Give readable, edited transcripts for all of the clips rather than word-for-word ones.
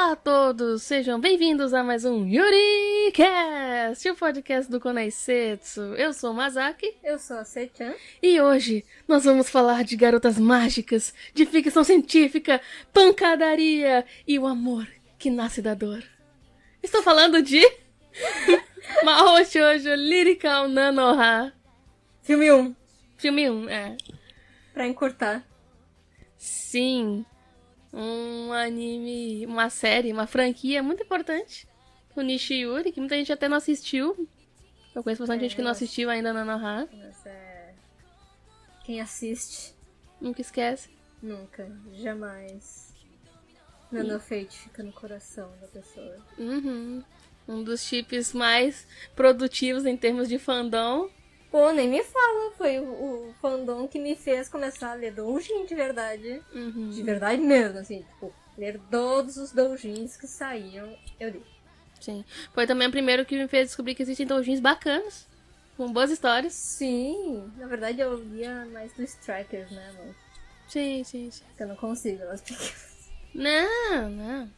Olá a todos, sejam bem-vindos a mais um YuriCast, o podcast do Konaisetsu. Eu sou o Masaki. Eu sou a Sechan. E hoje nós vamos falar de garotas mágicas, de ficção científica, pancadaria e o amor que nasce da dor. Estou falando de Mahou Shoujo Lyrical Nanoha. Filme 1. Filme 1, é. Pra encurtar. Sim. Um anime, uma série, uma franquia muito importante. O Nishiyuri, que muita gente até não assistiu. Eu conheço bastante gente que não assistiu ainda na Nanoha. Mas é... Quem assiste... Nunca esquece. Nunca, jamais. Nanofate fica no coração da pessoa. Uhum. Um dos chips mais produtivos em termos de fandom. Pô, nem me fala. Foi o fandom que me fez começar a ler doujin de verdade. Uhum. De verdade mesmo, assim. Tipo, ler todos os doujins que saíam, eu li. Sim. Foi também o primeiro que me fez descobrir que existem doujins bacanas. Com boas histórias. Sim, na verdade eu lia mais dos Strikers, né? Mas Sim. eu não consigo, elas pequenas. Não.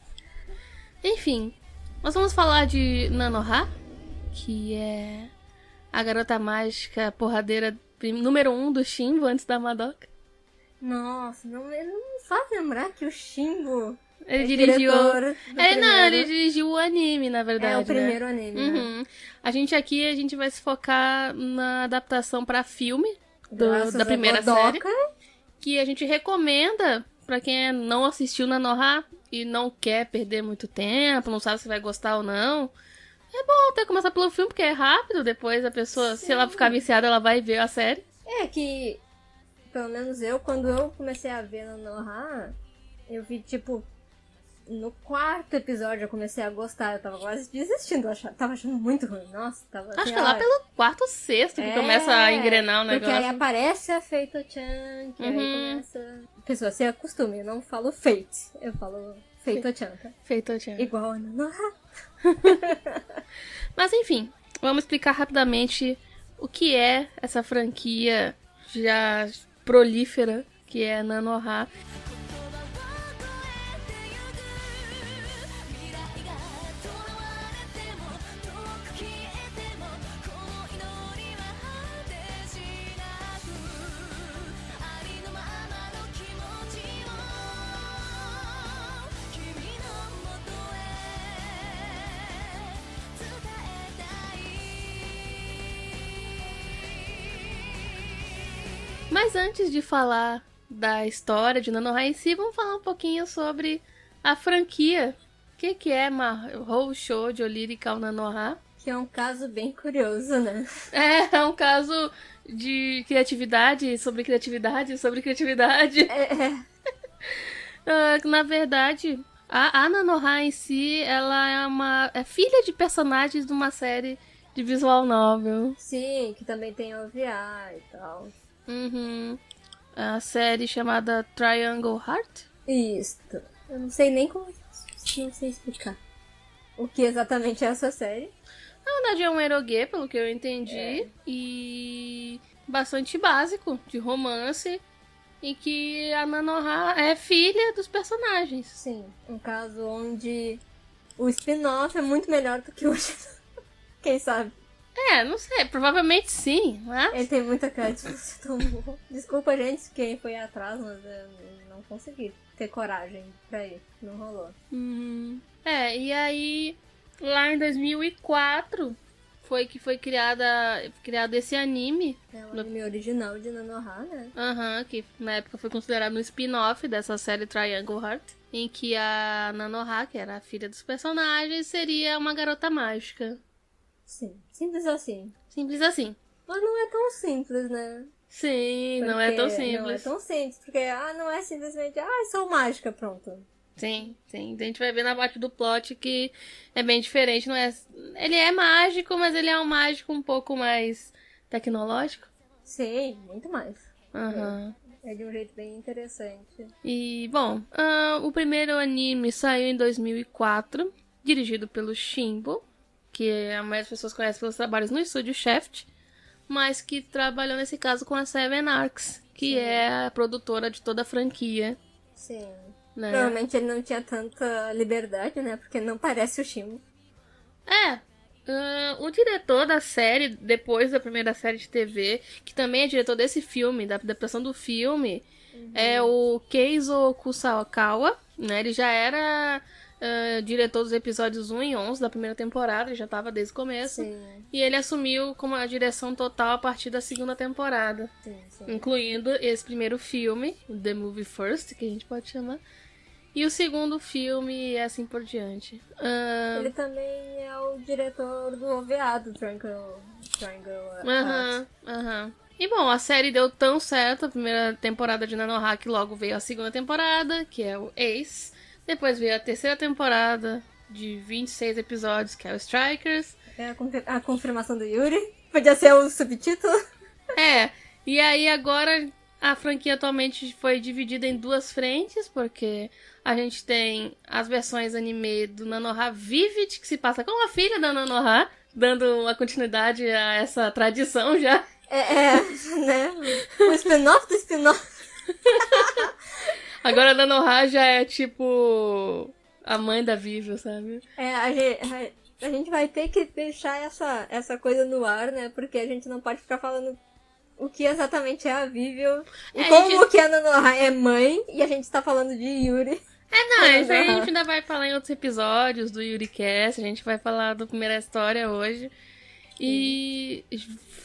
Enfim, nós vamos falar de Nanoha, que é a garota mágica porradeira número 1 do Shimbo antes da Madoka. Nossa, não me faz lembrar que o Shimbo Ele dirigiu. Ele dirigiu o anime, na verdade. É o primeiro anime. Uhum. Né? A gente vai se focar na adaptação pra filme da primeira Madoka. série. Que a gente recomenda pra quem não assistiu Nanoha e não quer perder muito tempo, não sabe se vai gostar ou não. É bom até começar pelo filme, porque é rápido. Depois a pessoa, se ela ficar viciada, ela vai ver a série. É que, pelo menos quando eu comecei a ver Nanoha, eu vi, tipo, no 4º episódio eu comecei a gostar. Eu tava quase desistindo, tava achando muito ruim. Nossa, tava Acho que é lá pelo 4º ou 6º que começa a engrenar o negócio. Porque aí aparece a Feito-chan, que aí começa... Pessoa, se acostume, eu não falo Fate, eu falo Feito-chan, tá? Feito-chan. Igual a Nanoha. Mas enfim, vamos explicar rapidamente o que é essa franquia já prolífera que é Nanoha. Mas antes de falar da história de Nanoha em si, vamos falar um pouquinho sobre a franquia. O que é Mahou Shoujo Lyrical Nanoha? Que é um caso bem curioso, né? É um caso de criatividade, sobre criatividade, sobre criatividade. Na verdade, a Nanoha em si, ela é filha de personagens de uma série de visual novel. Sim, que também tem OVA e tal. Uhum. A série chamada Triangle Heart? Isso. Eu não sei nem como... Não sei explicar. O que exatamente é essa série. Na verdade é um eroge, pelo que eu entendi. E bastante básico, de romance. E que a Nanoha é filha dos personagens. Sim, um caso onde o spin-off é muito melhor do que o original. Quem sabe? Não sei, provavelmente sim, mas... Ele tem muita cara de ser tão bom. Desculpa, gente, quem foi atrás, mas eu não consegui ter coragem pra ir. Não rolou. E aí, lá em 2004, foi que foi criado esse anime. É o anime original de Nanoha, né? Que na época foi considerado um spin-off dessa série Triangle Heart. Em que a Nanoha, que era a filha dos personagens, seria uma garota mágica. Sim, simples assim. Simples assim. Mas não é tão simples, né? Sim, não é tão simples. Não é tão simples, porque não é simplesmente, sou mágica, pronto. Sim. A gente vai ver na parte do plot que é bem diferente, não é? Ele é mágico, mas ele é um mágico um pouco mais tecnológico. Sim, muito mais. Aham. É de um jeito bem interessante. E, bom, o primeiro anime saiu em 2004, dirigido pelo Shimbo, que a maioria das pessoas conhece pelos trabalhos no estúdio Shaft, mas que trabalhou nesse caso com a Seven Arcs, que é a produtora de toda a franquia. Sim. né? Provavelmente ele não tinha tanta liberdade, né? Porque não parece o Shimo. O diretor da série, depois da primeira série de TV, que também é diretor desse filme, da adaptação do filme, é o Keizo Kusakawa, né? Ele já era diretor dos episódios 1 e 11 da primeira temporada, ele já estava desde o começo. Sim. E ele assumiu como a direção total a partir da segunda temporada, Sim. incluindo esse primeiro filme, The Movie First, que a gente pode chamar, e o segundo filme e assim por diante. Ele também é o diretor do OVA do Triangle Heart. E bom, a série deu tão certo, a primeira temporada de Nanohaka, logo veio a segunda temporada, que é o Ace. Depois veio a terceira temporada de 26 episódios, que é o Strikers. É a confirmação do Yuri. Podia ser o subtítulo. E aí agora a franquia atualmente foi dividida em duas frentes, porque a gente tem as versões anime do Nanoha Vivid, que se passa com a filha da Nanoha, dando uma continuidade a essa tradição já. Né? O spin-off do spin-off. Agora a Nanoha já é tipo a mãe da Vivio, sabe? A gente vai ter que deixar essa coisa no ar, né? Porque a gente não pode ficar falando o que exatamente é a Vivio e como que a Nanoha é mãe, e a gente está falando de Yuri. Isso aí a gente ainda vai falar em outros episódios do YuriCast, a gente vai falar da primeira história hoje. E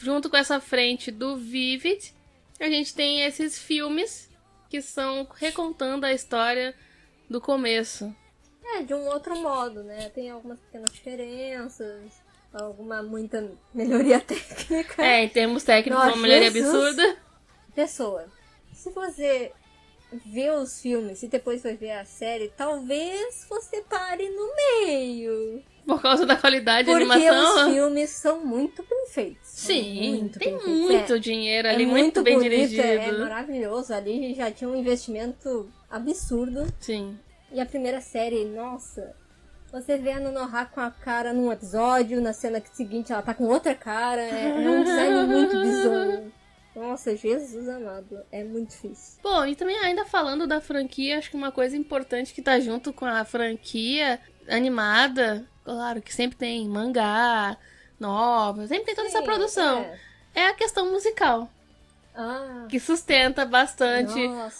junto com essa frente do Vivid, a gente tem esses filmes que são recontando a história do começo. De um outro modo, né? Tem algumas pequenas diferenças, muita melhoria técnica. Em termos técnicos, uma melhoria absurda. Pessoa, se você vê os filmes e depois vai ver a série, talvez você pare no meio. Por causa da qualidade de Porque animação. Porque os filmes são muito bem feitos. Sim, tem muito dinheiro ali, muito bem bonito, dirigido. É maravilhoso. Ali já tinha um investimento absurdo. Sim. E a primeira série, nossa, você vê a Nanoha com a cara num episódio, na cena seguinte ela tá com outra cara. É um design muito bizarro. Nossa, Jesus amado, é muito difícil. Bom, e também ainda falando da franquia, acho que uma coisa importante que tá junto com a franquia animada, claro que sempre tem mangá, novela, sempre tem toda essa produção. É a questão musical. Que sustenta bastante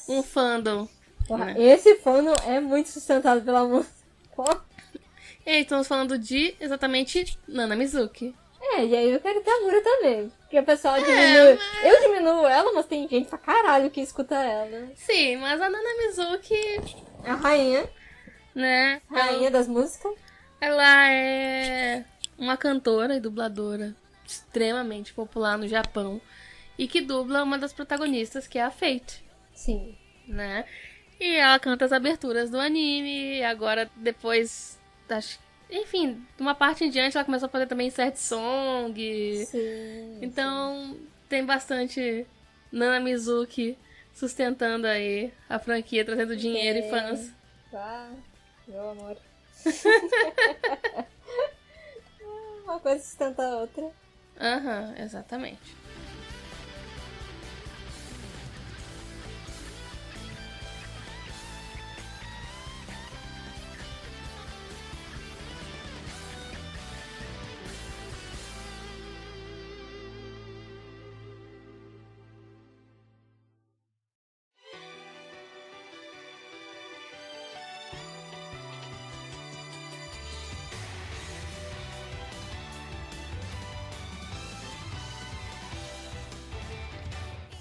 um fandom. Porra, né? Esse fandom é muito sustentado pela música. Porra. E aí estamos falando de exatamente Nana Mizuki. E aí eu quero ter a Mura também. Porque o pessoal diminui. Eu diminuo ela, mas tem gente pra caralho que escuta ela. Sim, mas a Nana Mizuki é a rainha. Né? Rainha das músicas. Ela é uma cantora e dubladora extremamente popular no Japão. E que dubla uma das protagonistas, que é a Fate. Sim. Né? E ela canta as aberturas do anime. E agora, depois enfim, de uma parte em diante ela começou a fazer também sad song. Sim. Então tem bastante Nana Mizuki sustentando aí a franquia, trazendo dinheiro e fãs. Meu amor. Uma coisa sustenta a outra. Exatamente.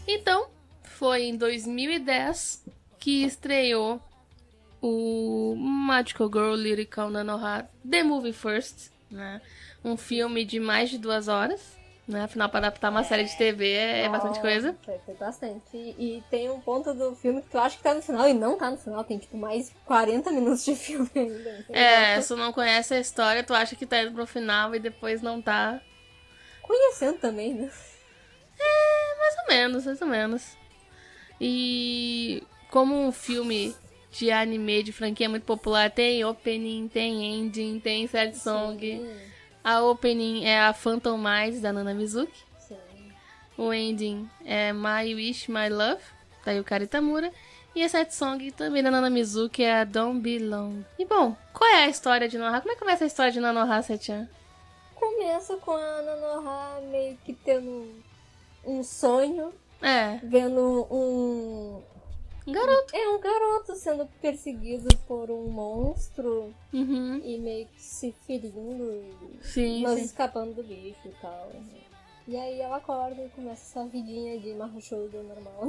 Então, foi em 2010 que estreou o Magical Girl Lyrical Nanoha The Movie First, né? Um filme de mais de 2 horas, né? Afinal, para adaptar uma série de TV é bastante coisa. Foi bastante. E tem um ponto do filme que tu acha que tá no final e não tá no final. Tem, tipo, mais 40 minutos de filme ainda. Se tu não conhece a história, tu acha que tá indo pro final e depois não tá. Conhecendo também, né? Mais ou menos. E como um filme de anime, de franquia muito popular, tem opening, tem ending, tem sad song. Sim. A opening é a Phantom Miles, da Nana Mizuki. Sim. O ending é My Wish, My Love, da Yukari Tamura. E a set song também da Nanamizu, que é a Don't Be Long. E bom, qual é a história de Nanoha? Como é que começa a história de Nanoha, Setian? Começa com a Nanoha meio que tendo um sonho, É, vendo um garoto. um garoto sendo perseguido por um monstro Uhum. e meio que se ferindo, Sim, mas sim. escapando do bicho e tal. E aí ela acorda e começa essa vidinha de marrochudo normal.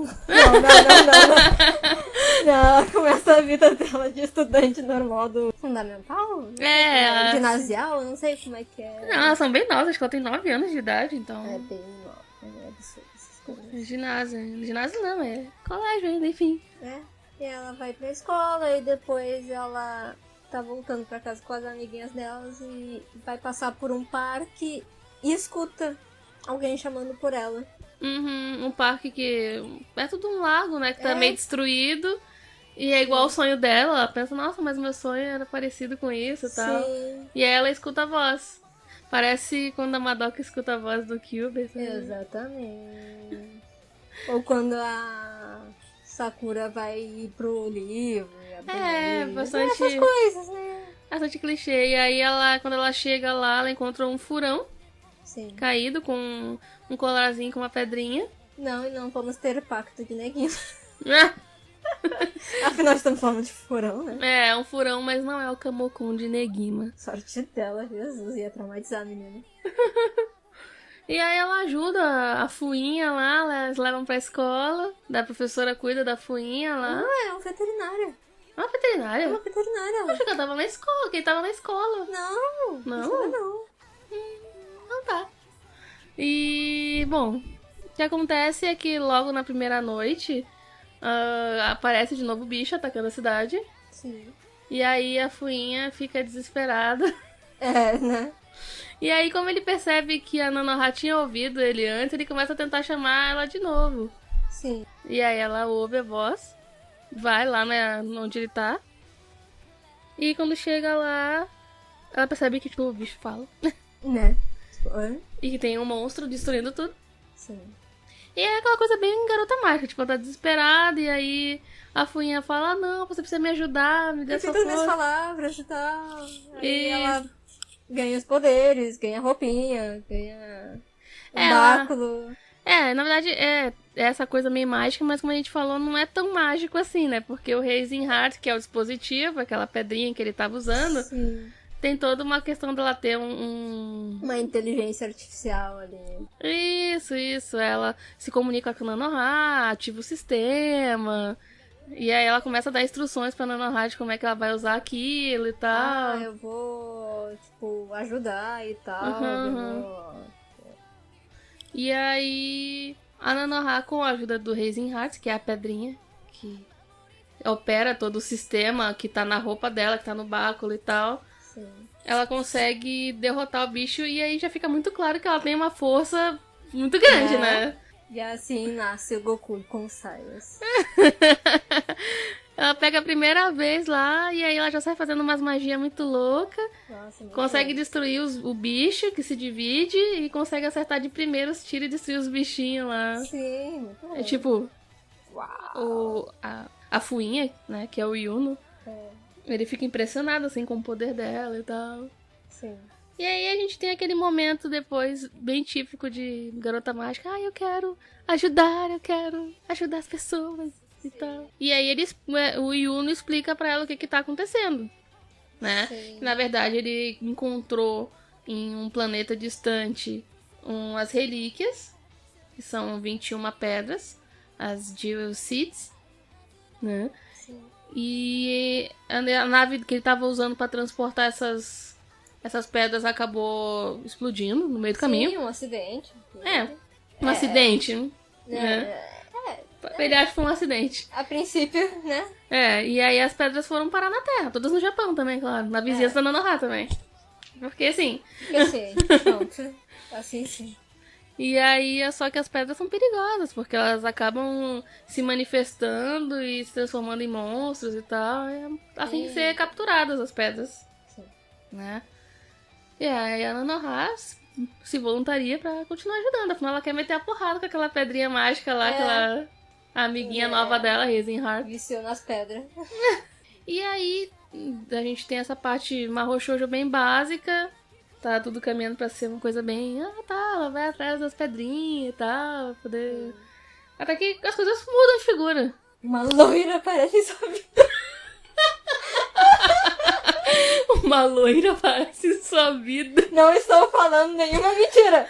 Não. Ela começa a vida dela de estudante normal do fundamental? É, Ginasial? Eu não sei como é que é. Não, elas são bem novas, acho que ela tem 9 anos de idade, então. É bem nova, é absurdo essas coisas. Ginásio. Ginásio não, é colégio ainda, enfim. É. E ela vai pra escola e depois ela tá voltando pra casa com as amiguinhas delas e vai passar por um parque e escuta alguém chamando por ela. Uhum, um parque que. Perto de um lago, né? Que tá É. meio destruído. E é igual o sonho dela. Ela pensa, nossa, mas meu sonho era parecido com isso e tal. Sim, E aí ela escuta a voz. Parece quando a Madoka escuta a voz do Kyuber. Sabe? exatamente. Ou quando a Sakura vai ir pro livro. É, bastante. Essas coisas, né? Bastante clichê. E aí ela, quando ela chega lá, ela encontra um furão Sim. caído com um colarzinho com uma pedrinha. Não, e não vamos ter pacto de neguinho. Ah, Afinal, estamos falando de furão, né? é, um furão, mas não é o Kamokun de Negima. Sorte dela, Jesus, ia traumatizar a menina. E aí ela ajuda a fuinha lá, elas levam pra escola, da professora cuida da fuinha lá. Ah, é uma veterinária. É uma veterinária? É uma veterinária. Acho que ela tava na escola, quem tava na escola. Não, Não? não. Não tá. E, bom, o que acontece é que logo na primeira noite aparece de novo o bicho atacando a cidade. Sim. E aí a fuinha fica desesperada. É, né? E aí, como ele percebe que a Nanoha tinha ouvido ele antes, ele começa a tentar chamar ela de novo. Sim. E aí ela ouve a voz, vai lá onde ele tá. E quando chega lá, ela percebe que tipo, o bicho fala. Né? Oi? E que tem um monstro destruindo tudo. Sim. E é aquela coisa bem garota mágica, tipo, ela tá desesperada e aí a fuinha fala, não, você precisa me ajudar, me dê sua Repita as minhas força. palavras e tal. Aí E- ela ganha os poderes, ganha roupinha, ganha o Ela- báculo. É, na verdade é essa coisa meio mágica, mas como a gente falou, não é tão mágico assim, né? Porque o Raising Heart, que é o dispositivo, aquela pedrinha que ele tava usando, Sim. tem toda uma questão dela ter um... Uma inteligência artificial ali. Isso. Ela se comunica com a Nanoha, ativa o sistema. E aí ela começa a dar instruções pra Nanoha de como é que ela vai usar aquilo e tal. Ah, eu vou, tipo, ajudar e tal. Uhum. Eu vou... E aí a Nanoha, com a ajuda do Raising Heart, que é a pedrinha que opera todo o sistema que tá na roupa dela, que tá no báculo e tal, Sim. ela consegue derrotar o bicho e aí já fica muito claro que ela tem uma força muito grande, É. né? E assim nasce o Goku com saias. Ela pega a primeira vez lá e aí ela já sai fazendo umas magias muito loucas. Nossa, muito Consegue bom. destruir o bicho que se divide e consegue acertar de primeiro os tiros e destruir os bichinhos lá. Sim, muito bom. É tipo, Uau. a fuinha, né, que é o Yuno, É, ele fica impressionado assim com o poder dela e tal. sim. E aí a gente tem aquele momento depois bem típico de garota mágica. Ah, eu quero ajudar as pessoas e tal. E aí o Yuno explica pra ela o que tá acontecendo, né? Sim. Na verdade ele encontrou em um planeta distante umas relíquias, que são 21 pedras, as Jewel Seeds, né? Sim. E a nave que ele tava usando pra transportar essas pedras acabou explodindo no meio do caminho. Sim, um acidente. É, um acidente. É. Ele acha que foi um acidente. A princípio, né? É, e aí as pedras foram parar na Terra, todas no Japão também, claro, na vizinhança da Nanoha também. Porque assim, Eu sei. Pronto. Assim sim. e aí só que as pedras são perigosas, porque elas acabam se manifestando e se transformando em monstros e tal. Elas têm que ser capturadas as pedras, Sim. né? E aí a Nanoha se voluntaria pra continuar ajudando, afinal ela quer meter a porrada com aquela pedrinha mágica lá que ela A amiguinha nova dela, Raisinheart. Viciou nas pedras. E aí, a gente tem essa parte Mahou Shoujo bem básica. Tá tudo caminhando pra ser uma coisa bem... ela vai atrás das pedrinhas e tal, pra poder... Até que as coisas mudam de figura. Uma loira aparece em sua vida. Uma loira aparece em sua vida. Não estou falando nenhuma mentira.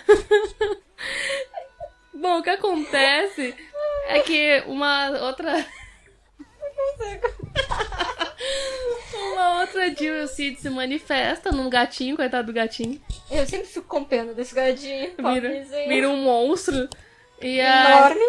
Bom, o que acontece é que uma outra Jill Seed se manifesta num gatinho, coitado do gatinho. Eu sempre fico com pena desse gatinho. Vira um monstro. E enorme.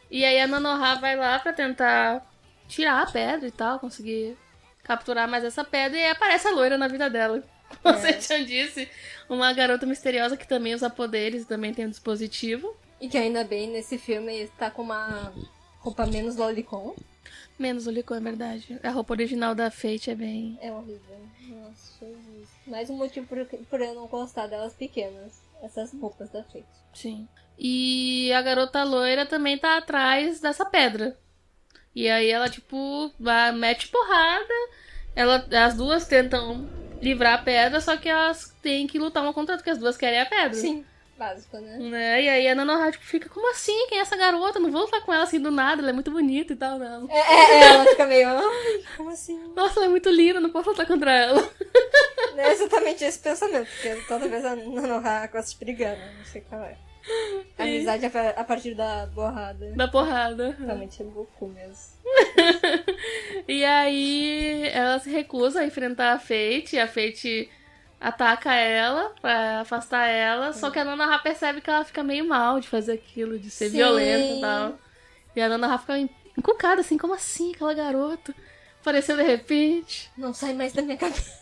E aí a Nanoha vai lá pra tentar tirar a pedra e tal, conseguir capturar mais essa pedra, e aí aparece a loira na vida dela. Como você já disse, uma garota misteriosa que também usa poderes e também tem um dispositivo. E que ainda bem, nesse filme, tá com uma roupa menos lolicon. Menos lolicon, é verdade. A roupa original da Fate é bem... É horrível. Nossa, Jesus. Mais um motivo por eu não gostar delas pequenas. Essas roupas da Fate. Sim. E a garota loira também tá atrás dessa pedra. E aí ela, tipo, mete porrada. As duas tentam livrar a pedra, só que elas têm que lutar uma contra a outra, porque as duas querem a pedra. Sim, básico, né? E aí a Nanoha, tipo, fica, como assim? Quem é essa garota? Não vou lutar com ela assim do nada, ela é muito bonita e tal, não. Ela fica meio, como assim? Nossa, ela é muito linda, não posso lutar contra ela. É exatamente esse pensamento, porque toda vez a Nanoha gosta de brigar, né? Não sei qual é. A amizade a partir da borrada. Da porrada. Realmente é Goku mesmo. E aí ela se recusa a enfrentar a Fate ataca ela pra afastar ela, só que a Nanoha percebe que ela fica meio mal de fazer aquilo, de ser violenta e tal. E a Nanoha fica encucada assim, como assim aquela garota apareceu de repente? Não sai mais da minha cabeça.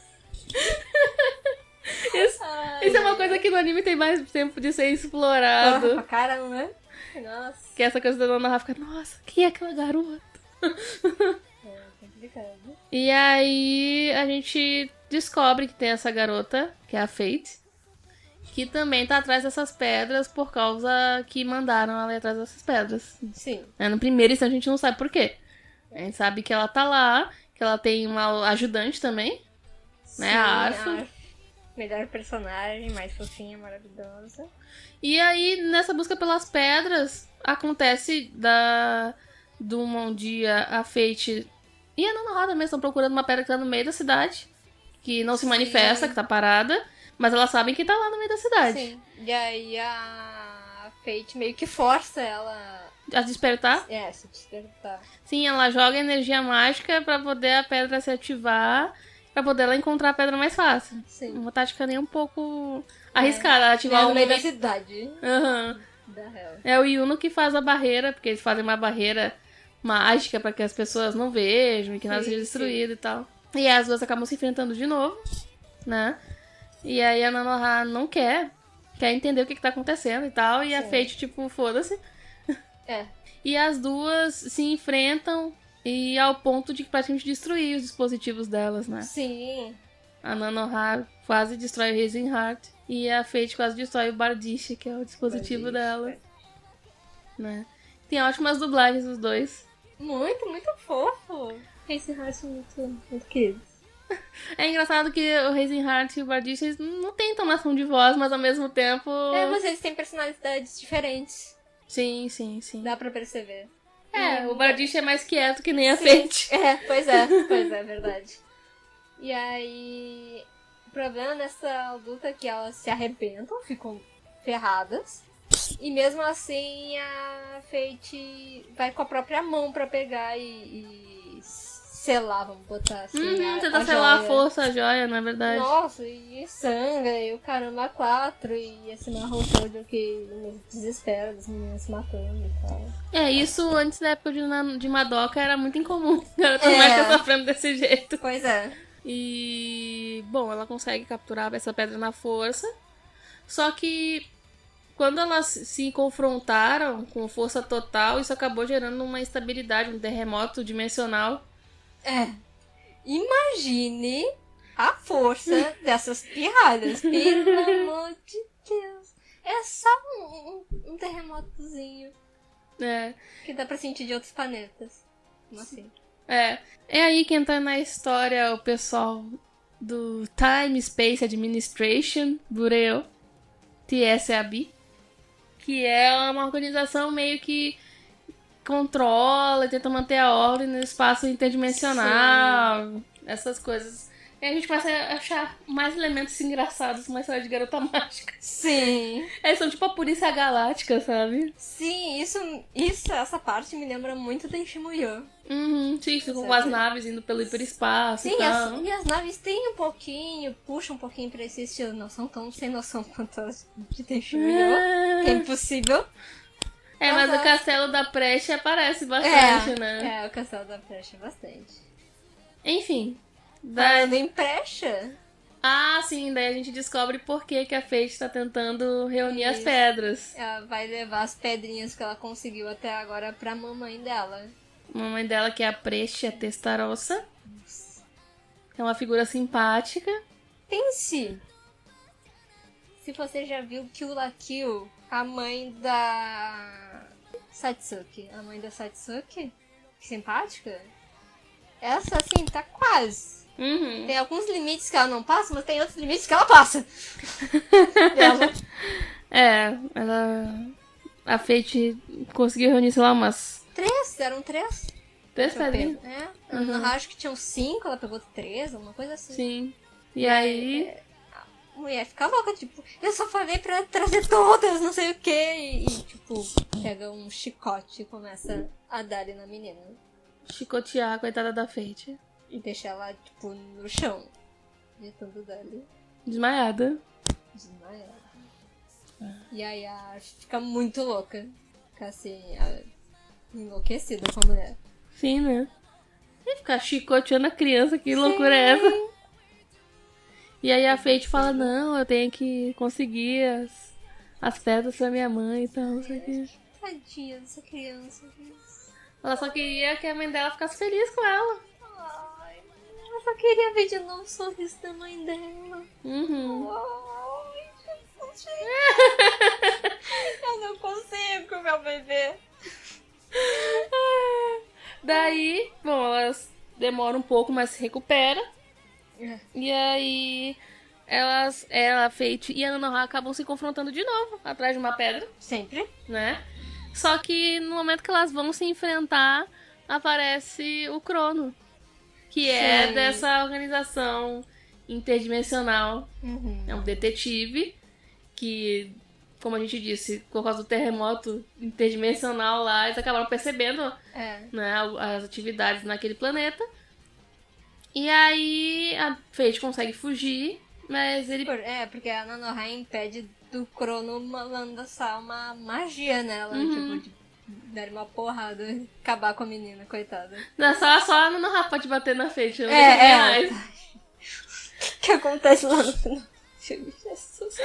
Isso é uma coisa que no anime tem mais tempo de ser explorado. Pra caramba, né? Nossa. Que essa coisa da Nanoha fica, nossa, quem é aquela garota? É complicado. E aí a gente descobre que tem essa garota, que é a Fate, que também tá atrás dessas pedras por causa que mandaram ela ir atrás dessas pedras. Sim. No primeiro instante a gente não sabe por quê. A gente sabe que ela tá lá, que ela tem uma ajudante também, né? Sim, a Arfa. Melhor personagem, mais fofinha, maravilhosa. E aí, nessa busca pelas pedras, acontece de um dia a Fate e a Nanoha mesmo estão procurando uma pedra que tá no meio da cidade, que não se manifesta, que tá parada, mas elas sabem que tá lá no meio da cidade. Sim. E aí a Fate meio que força ela A despertar? se despertar. Sim, ela joga energia mágica pra poder a pedra se ativar, pra poder ela encontrar a pedra mais fácil. Sim. Uma tática nem um pouco arriscada, ativar no o meio da cidade. Da Hell. É o Yuno que faz a barreira, porque eles fazem uma barreira mágica pra que as pessoas não vejam e que nada seja destruído e tal. E as duas acabam se enfrentando de novo, né? E aí a Nanoha não quer entender o que tá acontecendo e tal, e a Fate, tipo, foda-se. E as duas se enfrentam e ao ponto de praticamente destruir os dispositivos delas, né? Sim. A Nanoha quase destrói o Raisinheart e a Fate quase destrói o Bardiche, que é o dispositivo dela. Né? Tem ótimas dublagens os dois. Muito, muito fofo. Esse Heart muito, muito querido. É engraçado que o Raisinheart e o Bardiche eles não têm entonação de voz, mas ao mesmo tempo... Mas eles têm personalidades diferentes. Sim, sim, sim. Dá pra perceber. O Bardiche é mais quieto que nem a Fate. Pois é, verdade. E aí, o problema nessa luta é que elas se arrebentam, ficam ferradas. E mesmo assim a Fate vai com a própria mão pra pegar e selar, vamos botar assim. Tentar selar a força, a joia, na verdade. Nossa, e sangra, e o caramba 4, e esse Mahou Shoujo que no desespero das meninas se matando e tal. Isso antes da época de Madoka era muito incomum. Garota mágica sofrendo desse jeito. Pois é. E, bom, ela consegue capturar essa pedra na força. Só que quando elas se confrontaram com força total, isso acabou gerando uma instabilidade, um terremoto dimensional. Imagine a força dessas pirralhas. Pelo amor de Deus. É só um terremotozinho. É. Que dá pra sentir de outros planetas. Como assim? É aí que entra na história o pessoal do Time Space Administration, Bureau, TSAB, que é uma organização meio que controla e tenta manter a ordem no espaço interdimensional, essas coisas. E a gente começa a achar mais elementos engraçados numa história de garota mágica. Sim. Eles são tipo a polícia galáctica, sabe? Sim, essa parte me lembra muito da Shimuyo. Sim, ficam com as naves indo pelo hiperespaço. Sim, e tal. e as naves têm um pouquinho, puxam um pouquinho pra esse estilo. Não são tão sem noção quanto as de Tenshinmyo. É impossível. Mas o castelo da Preche aparece bastante, né? É, o castelo da Preche é bastante. Enfim. Falando em Precha. Ah, sim, daí a gente descobre por que a Fate tá tentando reunir as pedras. Ela vai levar as pedrinhas que ela conseguiu até agora pra mamãe dela. A mamãe dela, que é a Preche, a Testarossa. É uma figura simpática. Pense! Se você já viu Kill la Kill, a mãe da Satsuki. A mãe da Satsuki? Que simpática? Essa, assim, tá quase. Tem alguns limites que ela não passa, mas tem outros limites que ela passa. A Fate conseguiu reunir, sei lá, umas... Eram 3. 3 pedrinhas? Eu acho que tinham 5, ela pegou 3, alguma coisa assim. Sim. E aí... A mulher fica louca, tipo, eu só falei pra trazer todas, não sei o quê. E tipo, pega um chicote e começa a dar ali na menina. Chicotear a coitada da Fate. E deixa ela, tipo, no chão. De tanto dali. Desmaiada. E aí a fica muito louca. Fica assim, enlouquecida com a mulher. Sim, né? E ficar chicoteando a criança, que loucura é essa? E aí a Fate fala, não, eu tenho que conseguir as pedras pra minha mãe e tal, não sei o que. Tadinha dessa criança. Ela só queria que a mãe dela ficasse feliz com ela. Ai, eu só queria ver de novo o sorriso da mãe dela. Ai, Jesus. Eu não consigo, meu bebê. Daí, bom, elas demoram um pouco, mas se recupera. E aí, a Fate e a Nanoha acabam se confrontando de novo, atrás de uma pedra. Sempre. Né? Só que no momento que elas vão se enfrentar, aparece o Crono. Que é dessa organização interdimensional. É um detetive que, como a gente disse, por causa do terremoto interdimensional lá, eles acabaram percebendo né, as atividades naquele planeta. E aí a Fate consegue fugir, mas ele... porque a Nanoha impede do Crono lançar uma magia nela, tipo, de dar uma porrada e acabar com a menina, coitada. Não, só a Nanoha pode bater na Fate, não mais. O que acontece lá no final? Jesus.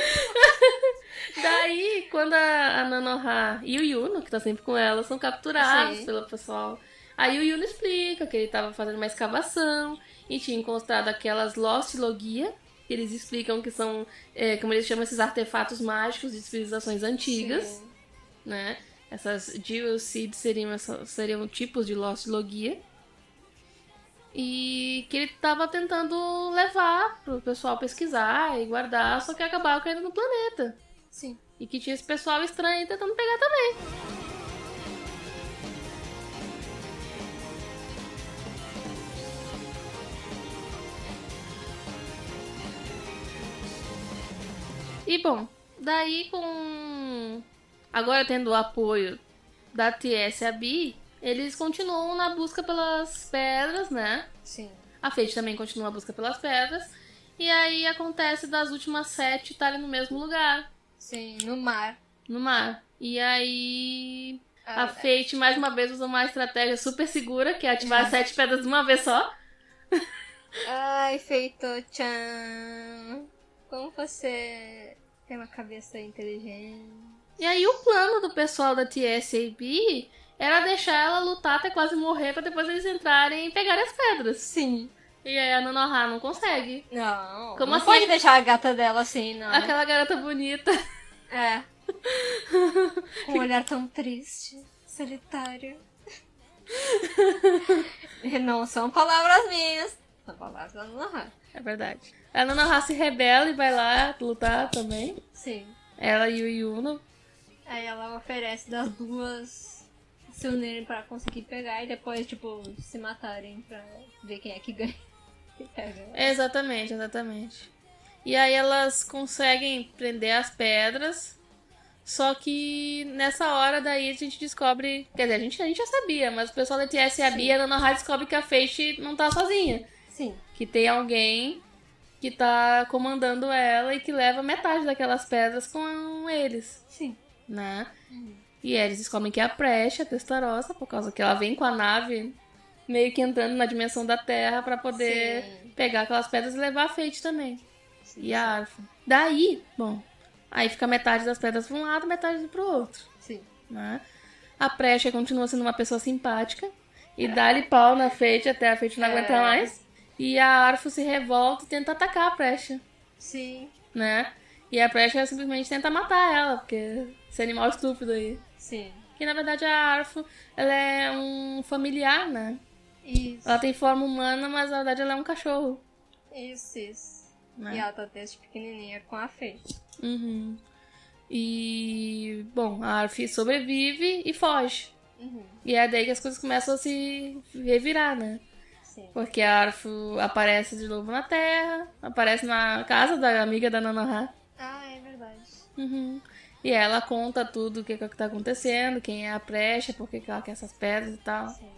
Daí, quando a Nanoha e o Yuno, que tá sempre com ela, são capturados pelo pessoal, aí o Yuno explica que ele tava fazendo uma escavação e tinha encontrado aquelas Lost Logia, que eles explicam que são, como eles chamam, esses artefatos mágicos de civilizações antigas, né? Essas Jewel Seeds seriam tipos de Lost Logia. E que ele tava tentando levar pro pessoal pesquisar e guardar, só que acabava caindo no planeta. Sim. E que tinha esse pessoal estranho tentando pegar também. E bom, daí agora tendo o apoio da TSAB, eles continuam na busca pelas pedras, né? Sim. A Fate também continua a busca pelas pedras. E aí acontece das últimas 7 estarem no mesmo lugar. Sim, no mar. No mar. E aí a Fate mais uma vez usa uma estratégia super segura, que é ativar as 7 pedras de uma vez só. Ai, Feito-chan. Como você tem uma cabeça inteligente. E aí o plano do pessoal da TSAB era deixar ela lutar até quase morrer pra depois eles entrarem e pegarem as pedras. Sim. E aí a Nanoha não consegue. Não. Como não assim? pode deixar a gata dela assim, não. Aquela garota bonita. É. Com um olhar tão triste. Solitário. Não são palavras minhas, são palavras da Nanoha. É verdade. A Nanoha se rebela e vai lá lutar também. Sim. Ela e o Yuno. Aí ela oferece das duas se unirem pra conseguir pegar e depois, tipo, se matarem pra ver quem é que ganha. Que pega. Exatamente, exatamente. E aí elas conseguem prender as pedras. Só que nessa hora daí a gente descobre... Quer dizer, a gente já sabia, mas o pessoal da TS e a Bia, a Nanoha descobre que a Fate não tá sozinha. Sim. Que tem alguém que tá comandando ela e que leva metade daquelas pedras com eles, Sim. né? E eles descobrem que é a Precha, a Testarossa, por causa que ela vem com a nave meio que entrando na dimensão da Terra pra poder pegar aquelas pedras e levar a Fate também. E a Arfa. Daí, bom, aí fica metade das pedras pra um lado, metade pro outro, Sim. né? A Precha continua sendo uma pessoa simpática e dá-lhe pau na Fate até a Fate não aguentar mais. E a Arfo se revolta e tenta atacar a Precha, Sim. né? E a Precha simplesmente tenta matar ela, porque esse animal estúpido aí. Sim. Que na verdade a Arfo, ela é um familiar, né? Isso. Ela tem forma humana, mas na verdade ela é um cachorro. Isso. Né? E ela tá desde pequenininha com a Fate. Uhum. E, bom, a Arfo sobrevive e foge. E é daí que as coisas começam a se revirar, né? Sim. Porque a Arfo aparece de novo na Terra, aparece na casa da amiga da Nanoha. Ah, é verdade. Uhum. E ela conta tudo o que tá acontecendo, quem é a Precha, por que ela quer essas pedras e tal. Sim.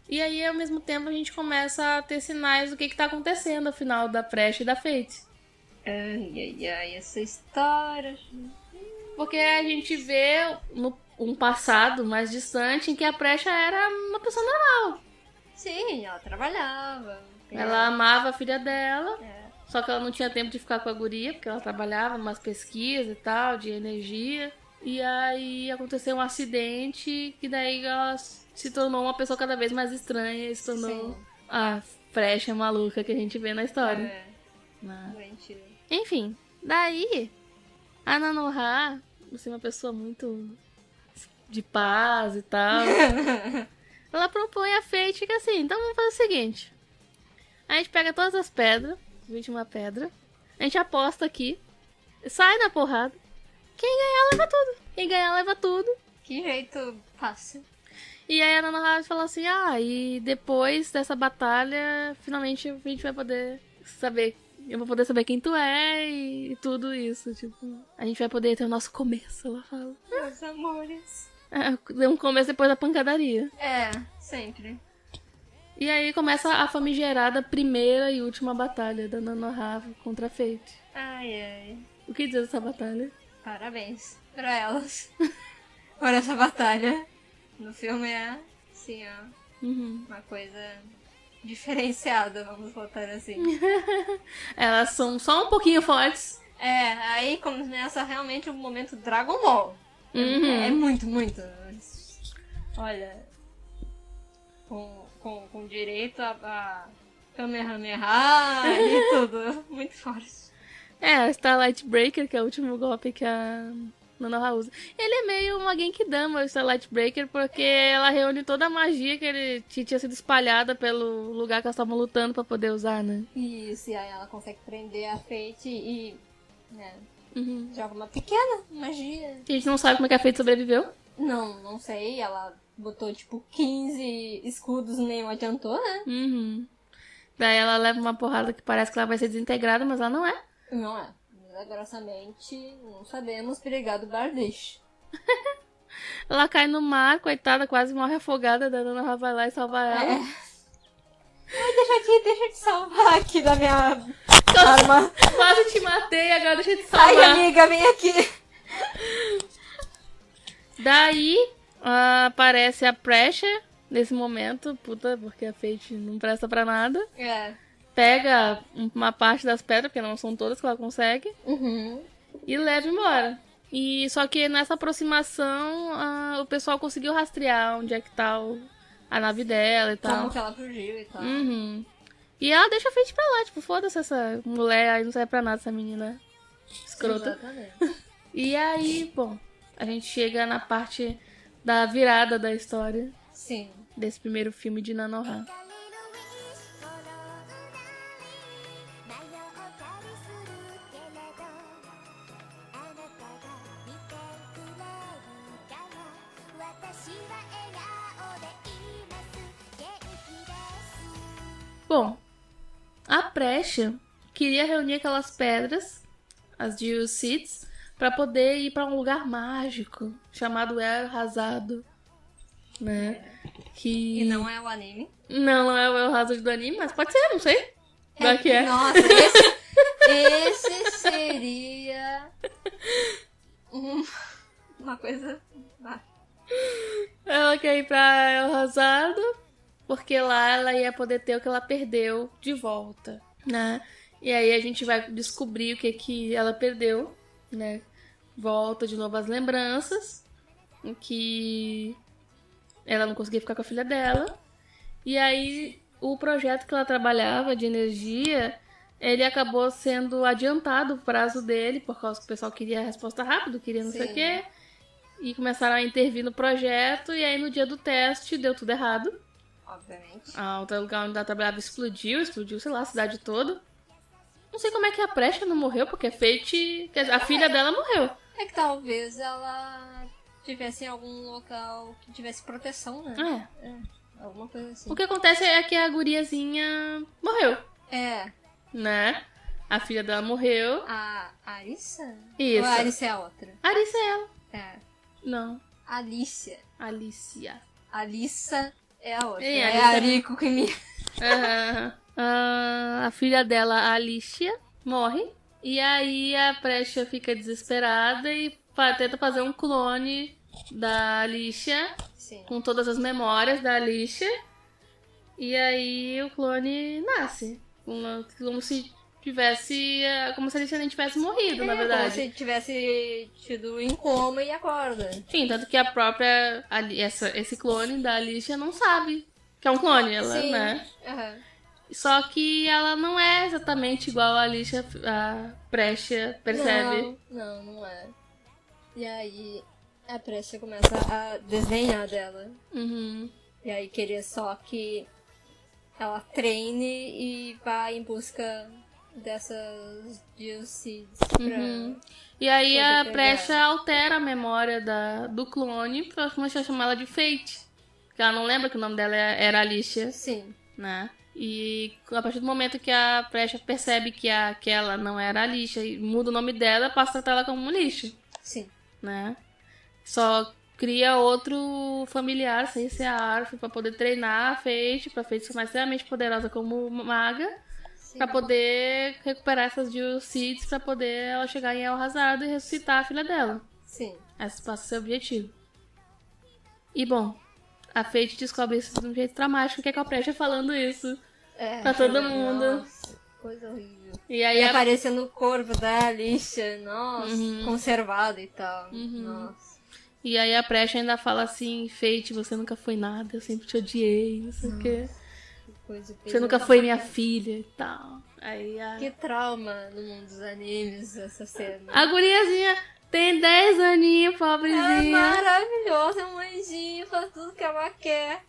E aí, ao mesmo tempo, a gente começa a ter sinais do que tá acontecendo, afinal, da Precha e da Fate. Ai, essa história. Porque a gente vê um passado mais distante em que a Precha era uma pessoa normal. Sim, ela trabalhava. Ela amava a filha dela, É. só que ela não tinha tempo de ficar com a guria, porque ela trabalhava em umas pesquisas e tal, de energia. E aí aconteceu um acidente que daí ela se tornou uma pessoa cada vez mais estranha e se tornou a Precha maluca que a gente vê na história. É. Né? Mentira. Enfim, daí a Nanoha, você é uma pessoa muito de paz e tal. Ela propõe a Fate que assim, então vamos fazer o seguinte. A gente pega todas as pedras, 21 pedra, a gente aposta aqui, sai na porrada. Quem ganhar leva tudo. Quem ganhar leva tudo. Que jeito fácil. E aí a Nanoha fala assim, e depois dessa batalha, finalmente a gente vai poder saber. Eu vou poder saber quem tu é e tudo isso. Tipo, a gente vai poder ter o nosso começo, ela fala. Meus amores. É um começo depois da pancadaria. É, sempre. E aí começa a famigerada primeira e última batalha da Nanoha contra a Fate. Ai. O que diz dessa batalha? Parabéns pra elas. Por essa batalha. No filme é, assim, ó, uma coisa diferenciada, vamos botar assim. Elas são só um pouquinho fortes. É, aí começa realmente o momento Dragon Ball. É muito. Olha, com direito a Kamehameha e tudo. Muito forte. É, Starlight Breaker, que é o último golpe que a Nanoha usa. Ele é meio uma Genkidama, o Starlight Breaker, porque ela reúne toda a magia que tinha sido espalhada pelo lugar que elas estavam lutando pra poder usar, né? Isso, e aí ela consegue prender a Fate e joga uma pequena magia. A gente não sabe como é que a Fate sobreviveu. Não sei, ela botou tipo 15 escudos, nenhum adiantou, né? Daí ela leva uma porrada que parece que ela vai ser desintegrada, mas ela não é. Não é. Milagrosamente, não sabemos. Obrigado, Bardish. Ela cai no mar, coitada, quase morre afogada. Da Nanoha vai lá e salva ela. Ai, deixa eu te salvar aqui da minha arma. Quase te matei, agora deixa eu te salvar. Ai, amiga, vem aqui. Daí aparece a Precha nesse momento, puta, porque a Fate não presta pra nada. Pega uma parte das pedras, porque não são todas que ela consegue, e leva embora. E só que nessa aproximação, o pessoal conseguiu rastrear onde é que tá a nave dela e tal. Como que ela fugiu e tal. E ela deixa a Fate pra lá, tipo, foda-se essa mulher aí, não serve pra nada essa menina escrota. Exatamente. E aí, bom, a gente chega na parte da virada da história Sim. desse primeiro filme de Nanoha. Bom, a Presha queria reunir aquelas pedras, as Geoseeds, pra poder ir pra um lugar mágico chamado El Arrasado, né? Que... E não é o anime. Não é o El Arrasado do anime, mas pode ser, não sei. Vai que é. Nossa, esse seria uma coisa... Ela quer ir pra El Arrasado, porque lá ela ia poder ter o que ela perdeu de volta, né? E aí a gente vai descobrir o que ela perdeu, né? Volta de novo as lembranças, em que ela não conseguia ficar com a filha dela. E aí o projeto que ela trabalhava de energia, ele acabou sendo adiantado o prazo dele, por causa que o pessoal queria a resposta rápido, queria não sei o quê. E começaram a intervir no projeto, e aí no dia do teste deu tudo errado. Obviamente. O lugar onde ela trabalhava explodiu, sei lá, a cidade toda. Não sei como é que a Presha não morreu, porque Fate... A filha dela morreu. É que talvez ela tivesse em algum local que tivesse proteção, né? Alguma coisa assim. O que acontece é que a guriazinha morreu. É. Né? A filha dela morreu. A Arissa? Isso. Ou a Arissa é a outra? Arissa é ela. É. Não. Alicia. Alissa é a outra. É a Ariko Kimi. A filha dela, a Alicia, morre. E aí a Presha fica desesperada e tenta fazer um clone da Alicia. Sim. Com todas as memórias da Alicia. E aí o clone nasce. Como se tivesse... Como se a Alicia nem tivesse morrido, na verdade. Como se tivesse tido em coma e acorda. Sim, tanto que a própria... Esse clone da Alicia não sabe que é um clone, ela, Sim. né? Uhum. Só que ela não é exatamente igual a Alicia, a Presha percebe. Não é. E aí a Presha começa a desdenhar dela. Uhum. E aí queria só que ela treine e vá em busca dessas Geoseeds pra... E aí a pegar. Presha altera a memória do clone pra começar a chamar ela de Fate. Porque ela não lembra que o nome dela era Alicia. Sim. Né? E a partir do momento que a Presha percebe que aquela não era a Alicia e muda o nome dela, passa a tratar ela como lixo. Sim. Né? Só cria outro familiar sem ser a Arf pra poder treinar a Fate, pra Fate ser mais extremamente poderosa como maga. Sim. Pra poder recuperar essas Geoseeds, pra poder ela chegar em El Arrasado e ressuscitar a filha dela. Sim. Esse passa a ser o objetivo. E bom, a Fate descobre isso de um jeito dramático, que é com a Presha falando isso pra todo mundo. Nossa, coisa horrível. E aí aparecendo o corpo da Alicia, nossa, conservado e tal. Nossa. E aí a Presha ainda fala assim: Fate, você nunca foi nada, eu sempre te odiei, não sei o quê. Você nunca foi minha filha e tal. Aí Que trauma no mundo dos animes, essa cena. A guriazinha tem 10 aninhos, pobrezinha. É maravilhosa, é um anjinho, faz tudo que ela quer.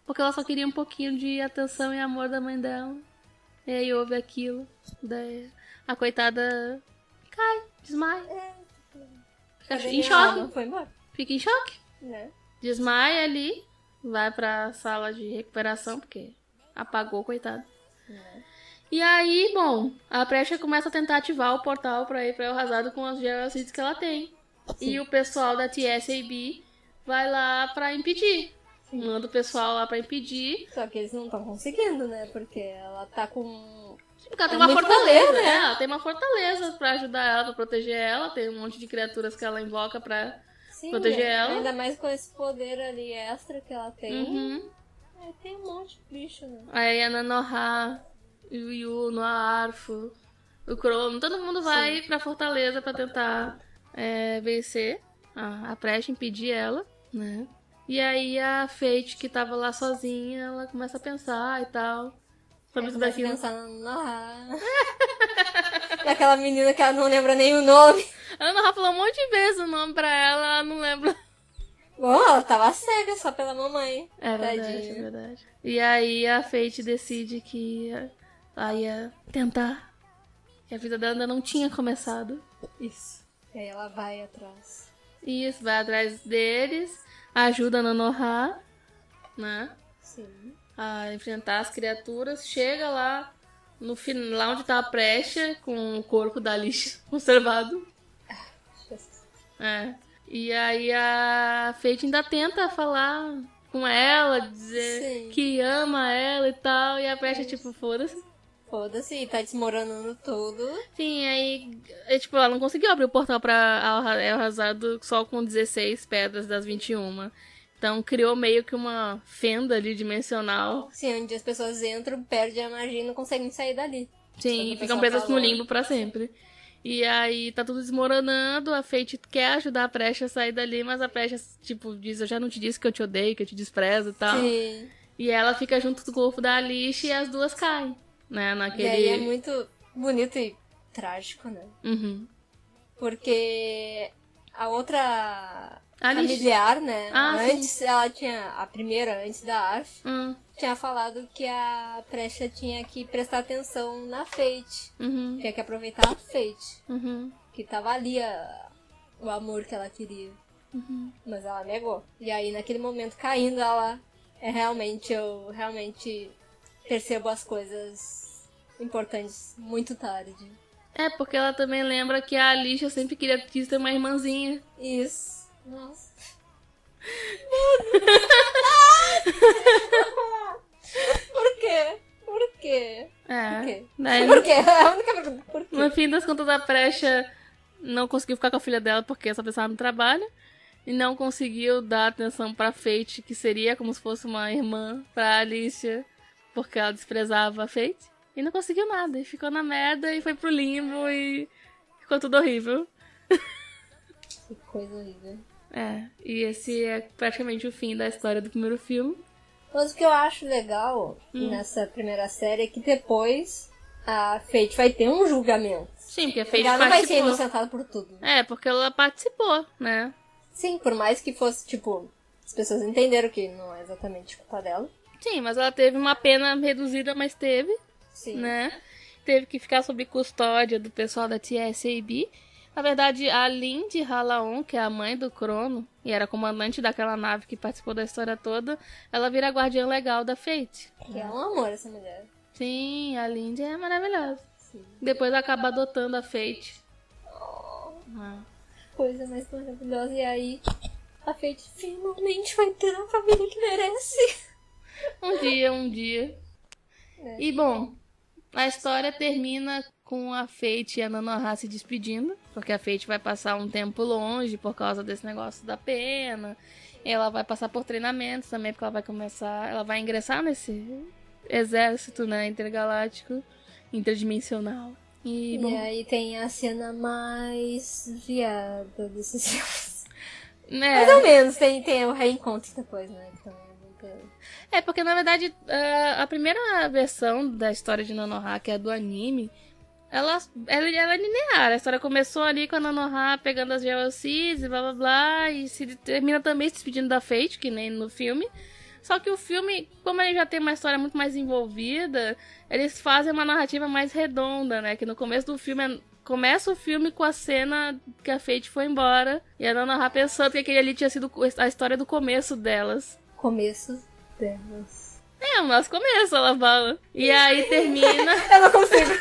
Porque ela só queria um pouquinho de atenção e amor da mãe dela. E aí ouve aquilo. Daí a coitada cai, desmaia. Fica em choque. Foi embora. Fica em choque. Né? Desmaia ali. Vai pra sala de recuperação, porque apagou, coitada. E aí, bom, a Presha começa a tentar ativar o portal pra ir pra El Arrasado com as Geoseeds que ela tem. Sim. E o pessoal da TSAB vai lá pra impedir. Sim. Manda o pessoal lá pra impedir. Só que eles não estão conseguindo, né? Porque ela tá com... Porque ela tem uma fortaleza, né? Ela tem uma fortaleza pra ajudar ela, pra proteger ela. Tem um monte de criaturas que ela invoca pra proteger ela. Ainda mais com esse poder ali extra que ela tem. Aí tem um monte de bicho, né? Aí a Nanoha, o Yu, o Arfo, o Crono, todo mundo vai pra fortaleza pra tentar vencer a Presha, impedir ela, né? E aí a Fate, que tava lá sozinha, ela começa a pensar e tal. Começa a pensar na Nanoha. Daquela menina que ela não lembra nem o nome. A Nanoha falou um monte de vezes o nome pra ela não lembra. Bom, ela tava cega só pela mamãe. É verdade, Tadinha. é verdade. E aí a Fate decide que ela ia tentar. Que a vida dela ainda não tinha começado. Isso. E aí ela vai atrás. Isso, vai atrás deles, ajuda a Nanoha, né? Sim. A enfrentar as criaturas. Chega lá, lá onde tá a Precha, com o corpo da lixa conservado. É. E aí a Fate ainda tenta falar com ela, dizer Sim. que ama ela e tal. E a Precha, tipo, foda-se. Foda-se, tá desmoronando tudo. Sim, aí, tipo, ela não conseguiu abrir o portal pra El Arrasado só com 16 pedras das 21. Então criou meio que uma fenda ali dimensional. Sim, onde as pessoas entram, perdem a magia e não conseguem sair dali. Sim, Só e que ficam a pessoa presas no falou. limbo pra sempre. E aí tá tudo desmoronando, a Fate quer ajudar a Precha a sair dali, mas a Precha, tipo, diz, eu já não te disse que eu te odeio, que eu te desprezo e tal. Sim. E ela fica junto do corpo da Alice e as duas caem, né, naquele... E aí é muito bonito e trágico, né? Uhum. Porque a outra Alice. familiar, né? Ah, antes ela tinha, a primeira, antes da Arf, Hum. tinha falado que a Precha tinha que prestar atenção na Fate. Uhum. Tinha que aproveitar a Fate. Uhum. Que tava ali o amor que ela queria. Uhum. Mas ela negou. E aí, naquele momento, caindo, ela... eu realmente percebo as coisas importantes muito tarde. É, porque ela também lembra que a Alicia sempre quis ter uma irmãzinha. Isso. Nossa. Por quê? Por quê? É. Por quê? Daí, Por quê? É a única pergunta. Por quê? no fim das contas, a Precha não conseguiu ficar com a filha dela porque essa pessoa não trabalha. E não conseguiu dar atenção pra Fate, que seria como se fosse uma irmã pra Alicia, porque ela desprezava a Fate. E não conseguiu nada. E ficou na merda e foi pro limbo e ficou tudo horrível. Que coisa horrível. É, e esse é praticamente o fim da história do primeiro filme. Mas o que eu acho legal nessa primeira série é que depois a Fate vai ter um julgamento. Sim, porque a Fate Ela não vai ser participou. inocentada por tudo. É, porque ela participou, né? Sim, por mais que fosse, tipo, as pessoas entenderam que não é exatamente culpa dela. Sim, mas ela teve uma pena reduzida, mas teve, Sim. né? Teve que ficar sob custódia do pessoal da TSAB. Na verdade, a Lindy Halaon, que é a mãe do Crono, e era comandante daquela nave que participou da história toda, ela vira a guardiã legal da Fate. Que é um amor essa mulher. Sim, a Lindy é maravilhosa. Sim. Depois acaba adotando a Fate. Oh, Ah. coisa mais maravilhosa. E aí a Fate finalmente vai ter a família que merece. Um dia. É. E bom, a história termina com a Fate e a Nanoha se despedindo, porque a Fate vai passar um tempo longe por causa desse negócio da pena. Ela vai passar por treinamentos também, porque ela vai ingressar nesse exército, né, intergaláctico, interdimensional. E, bom, E aí tem a cena mais viada desses filmes. Mais ou menos, tem o reencontro depois, né? Que também é muito... É, porque na verdade a primeira versão da história de Nanoha, que é do anime, ela é linear. A história começou ali com a Nanoha pegando as Geoseeds e blá blá blá, e se termina também se despedindo da Fate, que nem no filme. Só que o filme, como ele já tem uma história muito mais envolvida, eles fazem uma narrativa mais redonda, né? Que no começo do filme começa o filme com a cena que a Fate foi embora e a Nanoha pensando que aquele ali tinha sido a história do começo delas. Começo delas. É, o nosso começo, ela fala. E aí termina. Eu não consigo.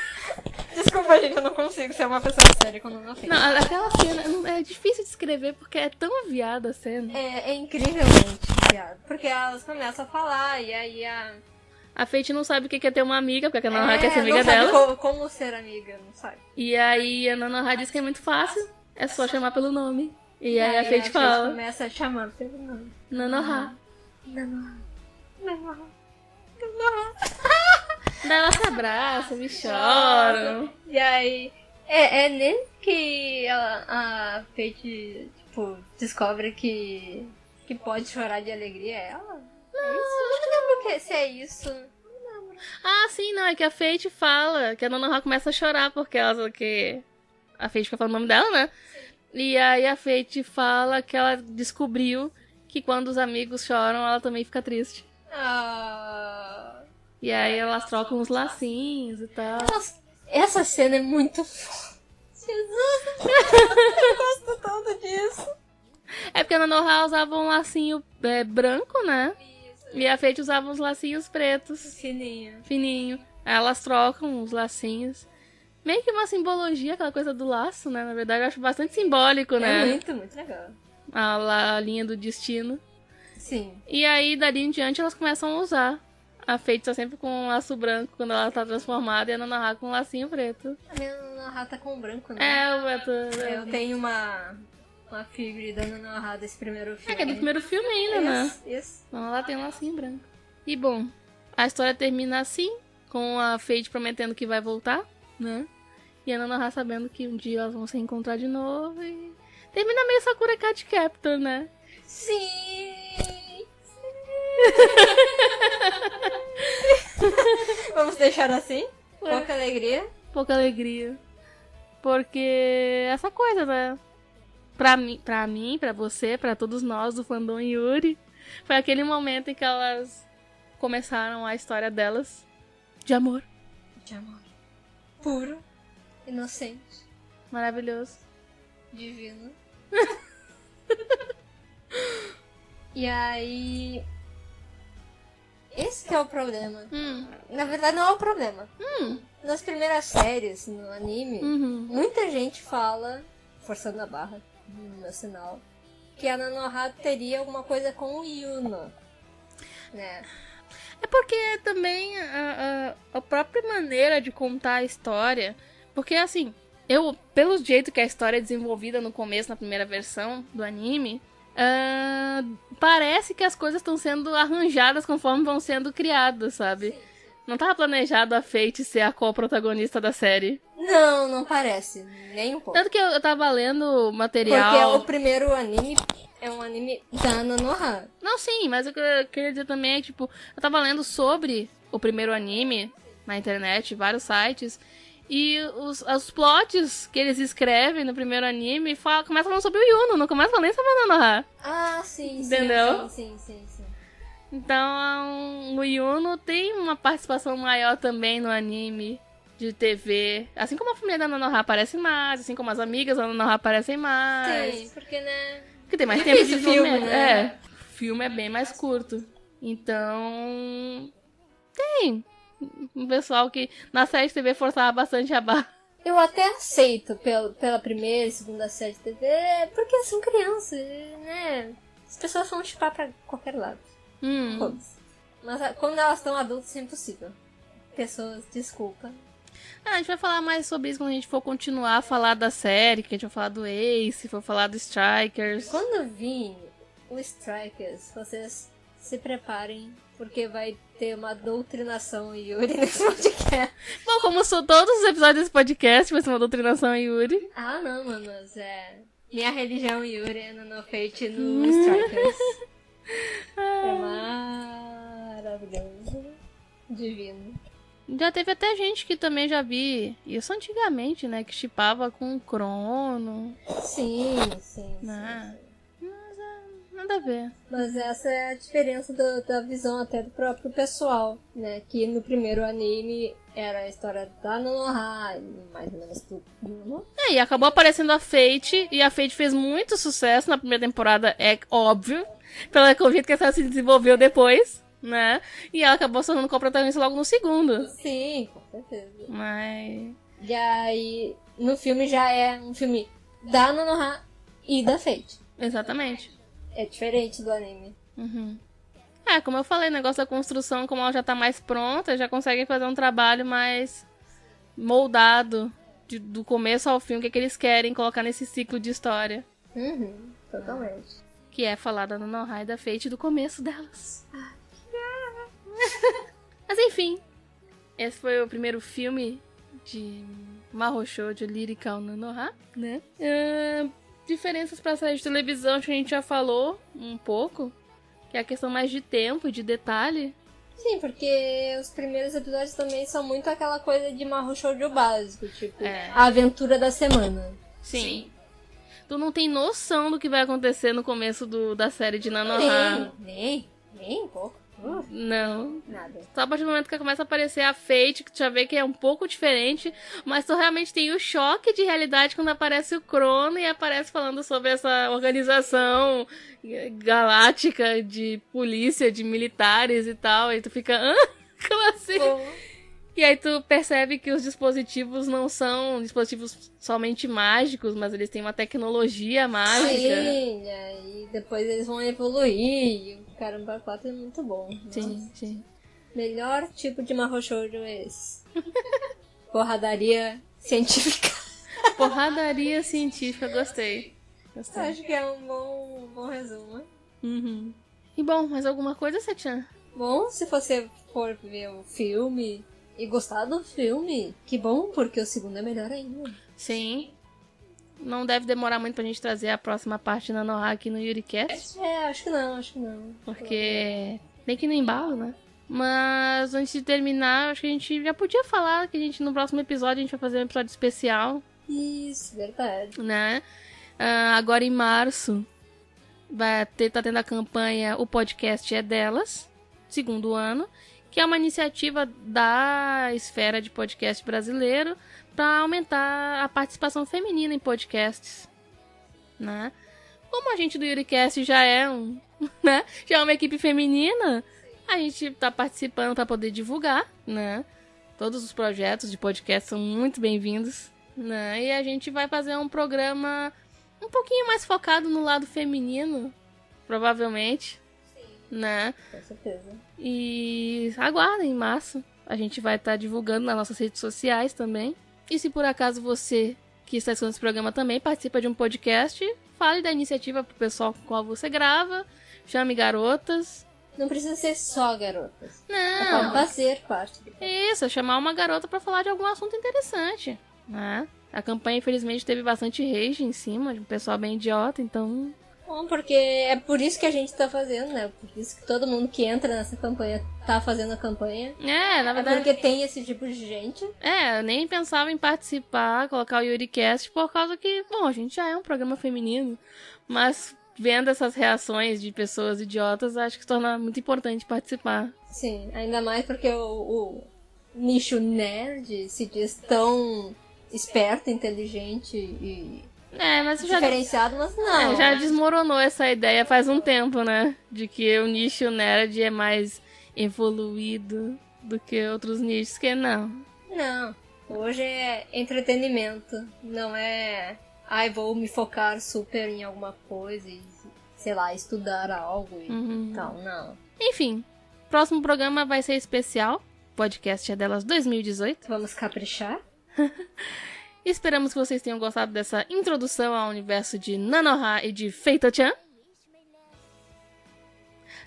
Desculpa, gente, eu não consigo ser uma pessoa séria quando não tem. Não, aquela cena é difícil de escrever porque é tão viada a cena. É incrivelmente viado. Porque elas começam a falar e aí A Fate não sabe o que é ter uma amiga, porque a Nanoha quer ser não amiga sabe dela. como ser amiga, não sabe. E aí a Nanoha diz que é muito fácil, é só chamar pelo nome. E aí a Fate a fala, começa a chamar pelo nome. Nanoha. Não. Daí ela se abraça, me choram. E aí, é nele que a Fate, tipo, descobre que pode chorar de alegria, é ela? É isso? Eu não lembro se é isso. Ah, sim, não, é que a Fate fala, que a Nanoha começa a chorar porque a Fate fica falando o nome dela, né? E aí a Fate fala que ela descobriu que quando os amigos choram, ela também fica triste. Ah. E aí elas trocam os lacinhos e tal. Nossa, essa cena é muito foda. Jesus, eu gosto tanto disso. É porque a Nanoha usava um lacinho branco, né? E a Fate usava uns lacinhos pretos. Fininho. Aí elas trocam os lacinhos. Meio que uma simbologia, aquela coisa do laço, né? Na verdade, eu acho bastante simbólico, né? É muito legal. A linha do destino. Sim. E aí, dali em diante, elas começam a usar. A Fate tá sempre com um laço branco quando ela tá transformada e a Nanoha com um lacinho preto. A minha Nanoha tá com branco, né? Eu tenho uma figure da Nanoha desse primeiro filme. Que é do primeiro filme ainda, né? Isso. Então ela tem um lacinho branco. E bom, a história termina assim, com a Fate prometendo que vai voltar, né? E a Nanoha sabendo que um dia elas vão se encontrar de novo e... Termina meio Sakura Card Captor, né? Sim! Vamos deixar assim? Pouca alegria. Pouca alegria. Porque essa coisa, né? Pra mim, pra você, pra todos nós do fandom Yuri, foi aquele momento em que elas começaram a história delas de amor. De amor. Puro. Inocente. Maravilhoso. Divino. E aí... Esse que é o problema. Na verdade, não é o problema. Nas primeiras séries, no anime, muita gente fala, forçando a barra no meu sinal, que a Nanoha teria alguma coisa com o Yuno. Né? É porque também a própria maneira de contar a história... Porque, assim, pelo jeito que a história é desenvolvida no começo, na primeira versão do anime... parece que as coisas estão sendo arranjadas conforme vão sendo criadas, sabe? Sim. Não tava planejado a Fate ser a co-protagonista da série. Não parece. Nem um pouco. Tanto que eu tava lendo material... Porque o primeiro anime é um anime da Nanoha. Não, sim, mas o que eu queria dizer também é, tipo... Eu tava lendo sobre o primeiro anime na internet, vários sites... E os plots que eles escrevem no primeiro anime começam falando sobre o Yuno, não começam nem sobre a Nanoha. Ah, sim. Entendeu? Sim. Então, o Yuno tem uma participação maior também no anime de TV. Assim como a família da Nanoha aparece mais, assim como as amigas da Nanoha aparecem mais. Sim, porque, né... Porque tem mais tempo de filme, né? O filme é bem mais curto. Então, tem... Um pessoal que na série de TV forçava bastante a barra. Eu até aceito pela primeira e segunda série de TV, porque são crianças, né? As pessoas vão chipar pra qualquer lado. Mas quando elas estão adultas, é impossível. Pessoas, desculpa. A gente vai falar mais sobre isso quando a gente for continuar a falar da série, que a gente vai falar do Ace, for falar do Strikers. Quando vir o Strikers, vocês se preparem, porque vai ter uma doutrinação Yuri nesse podcast. Bom, como são todos os episódios desse podcast, vai ser uma doutrinação Yuri. Ah, não, mas minha religião Yuri é no Fate no Strikers. É maravilhoso. Divino. Já teve até gente que também já vi, isso antigamente, né, que shippava com o Crono. Sim. Nada a ver. Mas essa é a diferença da visão até do próprio pessoal, né? Que no primeiro anime era a história da Nanoha, mais ou menos tudo. E acabou aparecendo a Fate, e a Fate fez muito sucesso na primeira temporada, é óbvio, pelo jeito que essa se desenvolveu depois, né? E ela acabou se tornando co-protagonista logo no segundo. Sim, com certeza. Mas... E aí, no filme já é um filme da Nanoha e da Fate. Exatamente. É diferente do anime. Como eu falei, o negócio da construção, como ela já tá mais pronta, já conseguem fazer um trabalho mais moldado do começo ao fim, o que eles querem colocar nesse ciclo de história. Totalmente. Que é falar da Nanoha e da Fate do começo delas. Mas enfim, esse foi o primeiro filme de Mahou Shoujo Lyrical Nanoha, né? Diferenças pra série de televisão, que a gente já falou um pouco, que é a questão mais de tempo e de detalhe. Sim, porque os primeiros episódios também são muito aquela coisa de Mahou Shoujo básico, tipo, a aventura da semana. Sim. Tu não tem noção do que vai acontecer no começo da série de Nanoha. Nem um pouco. Não. Nada. Só a partir do momento que começa a aparecer a Fate, que tu já vê que é um pouco diferente, mas tu realmente tem o choque de realidade quando aparece o Crono e aparece falando sobre essa organização galáctica de polícia, de militares e tal, e tu fica, hã? Como assim? E aí tu percebe que os dispositivos não são dispositivos somente mágicos, mas eles têm uma tecnologia mágica. Sim, aí depois eles vão evoluir. O Caramba 4 é muito bom. Sim, sim. Melhor tipo de Mahou Shoujo é esse. Porradaria científica. Porradaria científica, gostei. Acho que é um bom resumo. Uhum. E bom, mais alguma coisa, Setian? Bom, se você for ver o filme e gostar do filme, que bom, porque o segundo é melhor ainda. Sim. Não deve demorar muito pra gente trazer a próxima parte da Nanoha aqui no YuriCast. Acho que não. Porque tem que ir no embalo, né? Mas antes de terminar, acho que a gente já podia falar que a gente no próximo episódio a gente vai fazer um episódio especial. Isso, verdade. Né? Agora em março tá tendo a campanha O Podcast é Delas, segundo ano, que é uma iniciativa da esfera de podcast brasileiro para aumentar a participação feminina em podcasts, né? Como a gente do YuriCast já é né? Já é uma equipe feminina, a gente tá participando para poder divulgar, né? Todos os projetos de podcast são muito bem-vindos, né? E a gente vai fazer um programa um pouquinho mais focado no lado feminino, provavelmente, né? Com certeza. E aguardem, em março. A gente vai estar divulgando nas nossas redes sociais também. E se por acaso você que está escutando esse programa também participa de um podcast, fale da iniciativa pro pessoal com qual você grava, chame garotas. Não precisa ser só garotas. Não. Pode fazer parte do Isso, chamar uma garota pra falar de algum assunto interessante, né? A campanha, infelizmente, teve bastante rage em cima, de um pessoal bem idiota, então... Bom, porque é por isso que a gente tá fazendo, né? Por isso que todo mundo que entra nessa campanha tá fazendo a campanha. Na verdade... É porque tem esse tipo de gente. Eu nem pensava em participar, colocar o YuriCast, por causa que, bom, a gente já é um programa feminino, mas vendo essas reações de pessoas idiotas, acho que se torna muito importante participar. Sim, ainda mais porque o nicho nerd se diz tão esperto, inteligente e Mas já... diferenciado, mas não. já desmoronou essa ideia faz um tempo, né? De que o nicho nerd é mais evoluído do que outros nichos, que não. Não. Hoje é entretenimento. Não é... vou me focar super em alguma coisa e, sei lá, estudar algo e tal. Não. Enfim, próximo programa vai ser especial. Podcast é delas 2018. Vamos caprichar? Esperamos que vocês tenham gostado dessa introdução ao universo de Nanoha e de Fate-chan.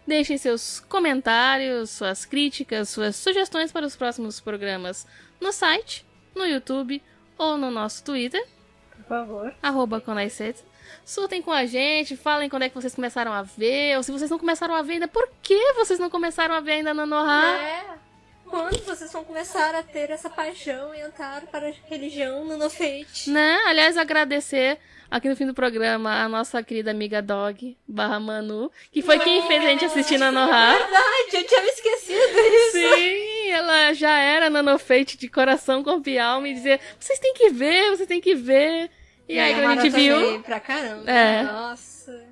Deixem seus comentários, suas críticas, suas sugestões para os próximos programas no site, no YouTube ou no nosso Twitter. Por favor. @konaisetsu. Surtem com a gente, falem quando é que vocês começaram a ver, ou se vocês não começaram a ver ainda, por que vocês não começaram a ver ainda Nanoha? Quando vocês vão começar a ter essa paixão e entrar para a religião Nanofate? Né? Aliás, agradecer aqui no fim do programa a nossa querida amiga Dog /Manu, que foi quem fez a gente assistir Nanoha. Verdade, eu tinha me esquecido disso. Sim, ela já era Nanofate de coração, corpo e alma e dizia, vocês têm que ver. E aí quando a gente viu... Pra caramba. Nossa.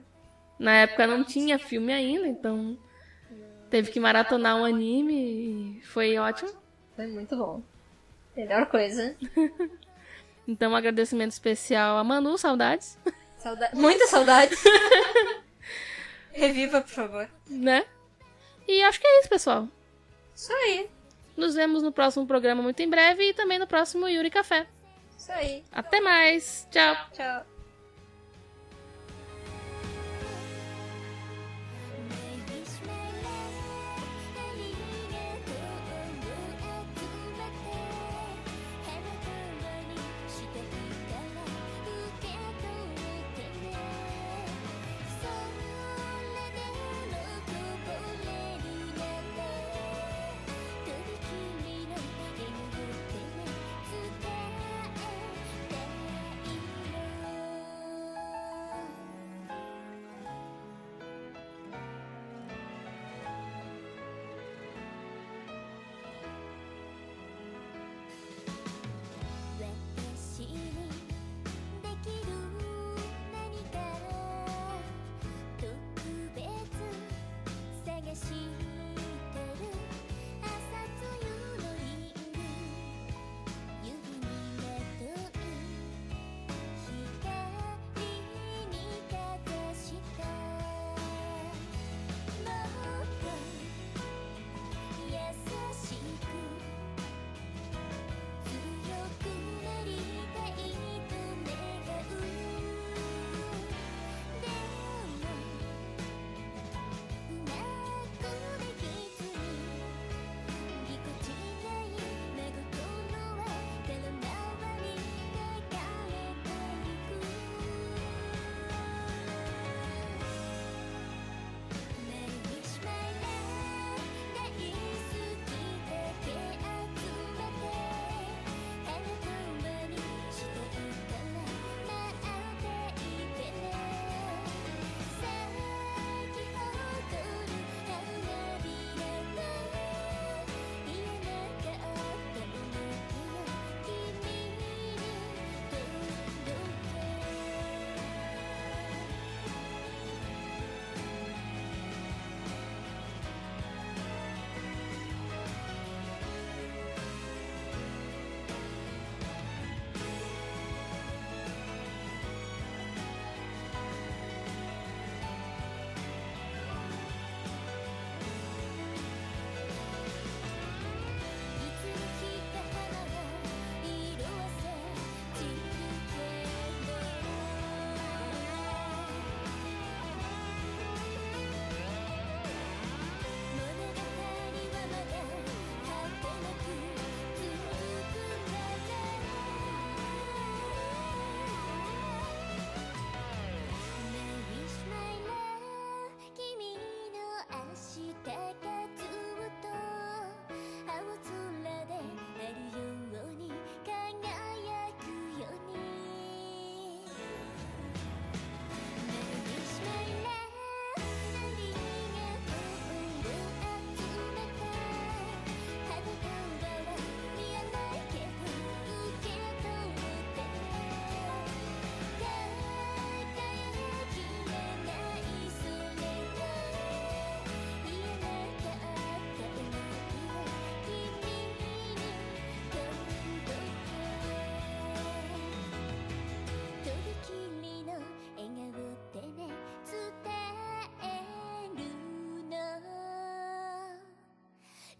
Na época não tinha filme ainda, então... Teve que maratonar um anime e foi ótimo. Foi muito bom. Melhor coisa. Então, um agradecimento especial a Manu, saudades. Muita saudade. Reviva, por favor. Né? E acho que é isso, pessoal. Isso aí. Nos vemos no próximo programa muito em breve e também no próximo Yuri Café. Isso aí. Até mais. Tchau. Tchau.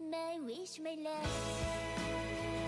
My wish, my love.